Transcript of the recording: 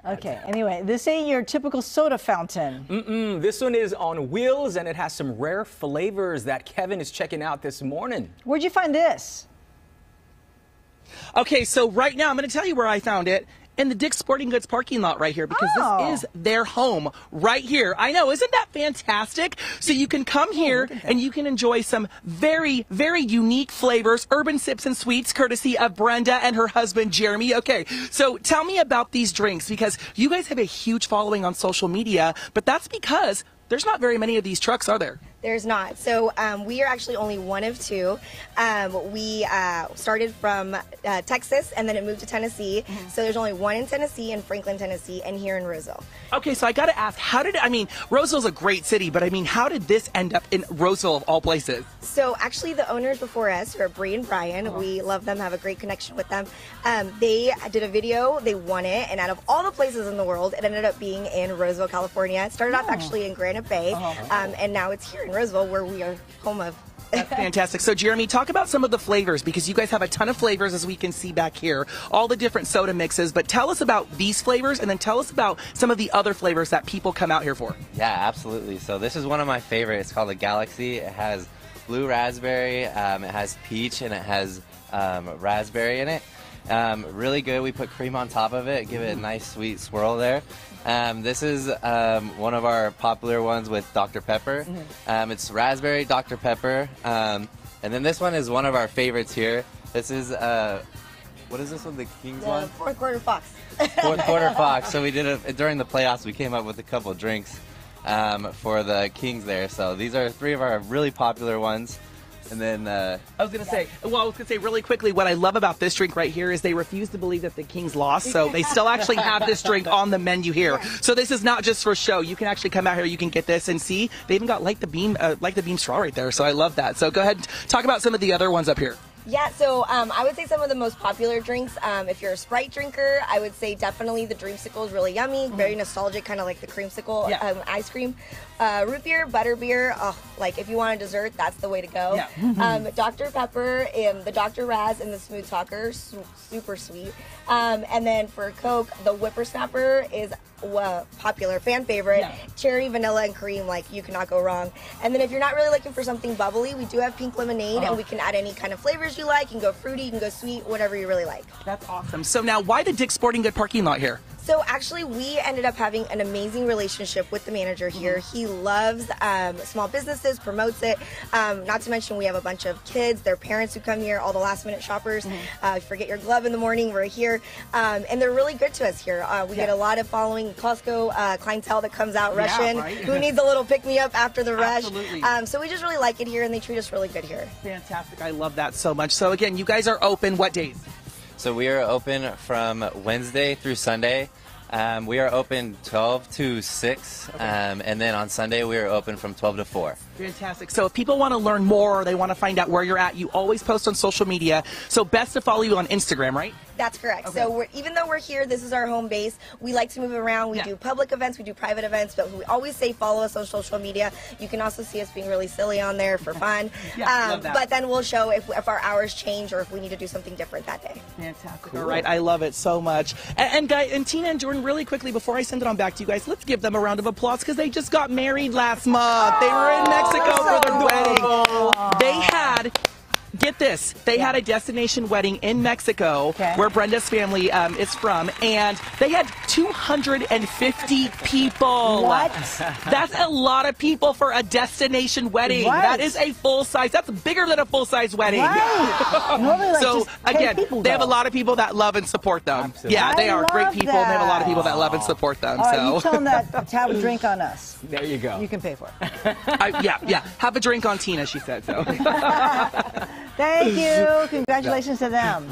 Okay, anyway, this ain't your typical soda fountain. This one is on wheels, and it has some rare flavors that Kevin is checking out this morning. Where'd you find this? Okay, so right now I'm going to tell you where I found it. In the Dick's Sporting Goods parking lot right here, because this is their home right here. I know, isn't that fantastic? So you can come here and you can enjoy some very, very unique flavors, urban sips and sweets, courtesy of Brenda and her husband, Jeremy. Okay, so tell me about these drinks, because you guys have a huge following on social media, but that's because there's not very many of these trucks, are there? There's not. So we are actually only one of two. We started from Texas, and then it moved to Tennessee. So there's only one in Tennessee, in Franklin, Tennessee, and here in Roseville. Okay, so I got to ask, Roseville's a great city, but how did this end up in Roseville of all places? So actually the owners before us are Bree and Brian. We love them, have a great connection with them. They did a video, they won it, and out of all the places in the world, it ended up being in Roseville, California. It started off actually in Granite Bay, and now it's here in Roseville, where we are home of. That's fantastic. So Jeremy, talk about some of the flavors, because you guys have a ton of flavors, as we can see back here, all the different soda mixes, but tell us about these flavors, and then tell us about some of the other flavors that people come out here for. Yeah, absolutely. So this is one of my favorites. It's called the Galaxy. It has blue raspberry, it has peach, and it has raspberry in it. Really good. We put cream on top of it, give it a nice sweet swirl there. This is one of our popular ones with Dr. Pepper. It's raspberry Dr. Pepper. And then this one is one of our favorites here. This is, what is this one, the Kings one? Fourth Quarter Fox. Fourth Quarter Fox. So we did it during the playoffs. We came up with a couple drinks for the Kings there. So these are three of our really popular ones. And then I was going to say really quickly, what I love about this drink right here is they refuse to believe that the Kings lost, so they still actually have this drink on the menu here. So this is not just for show. You can actually come out here, you can get this and see. They even got like the beam straw right there, so I love that. So go ahead and talk about some of the other ones up here. Yeah, so I would say some of the most popular drinks, if you're a Sprite drinker, I would say definitely the Dreamsicle is really yummy, very nostalgic, kind of like the creamsicle ice cream. Root beer, butter beer, like if you want a dessert, that's the way to go. Dr. Pepper, the Dr. Raz, and the Smooth Talker, super sweet. And then for Coke, the Whippersnapper is popular, fan favorite. Cherry, vanilla, and cream, like you cannot go wrong. And then if you're not really looking for something bubbly, we do have pink lemonade, and we can add any kind of flavors you like. You can go fruity, you can go sweet, whatever you really like. That's awesome. So now, why the Dick's Sporting Goods parking lot here? So actually, we ended up having an amazing relationship with the manager here. He loves small businesses, promotes it. Not to mention, we have a bunch of kids, their parents who come here, all the last-minute shoppers. Forget your glove in the morning, we're here. And they're really good to us here. We get a lot of following Costco clientele that comes out rushing, who needs a little pick-me-up after the rush. So we just really like it here, and they treat us really good here. Fantastic. I love that so much. So again, you guys are open what days? So we are open from Wednesday through Sunday. We are open 12 to 6, and then on Sunday we are open from 12 to 4. Fantastic. So if people want to learn more, or they want to find out where you're at, you always post on social media. So best to follow you on Instagram, right? That's correct. So even though we're here, this is our home base. We like to move around. We do public events, we do private events, but we always say follow us on social media. You can also see us being really silly on there for fun. But then we'll show if our hours change or if we need to do something different that day. Fantastic. All right. I love it so much. And guys, and Tina and Jordan, really quickly before I send it on back to you guys, let's give them a round of applause, because they just got married last month. They were in Mexico for their wedding. They had, get this, they had a destination wedding in Mexico, where Brenda's family is from, and they had 250 people. What? That's a lot of people for a destination wedding. That is a full size. That's bigger than a full size wedding. Normally, like, so again, they have a lot of people that love and support them. Yeah, they are great people. And they have a lot of people that love and support them. All right, you tell them that to have a drink on us. There you go. You can pay for it. Yeah. Have a drink on Tina, she said so. Thank you. Congratulations to them.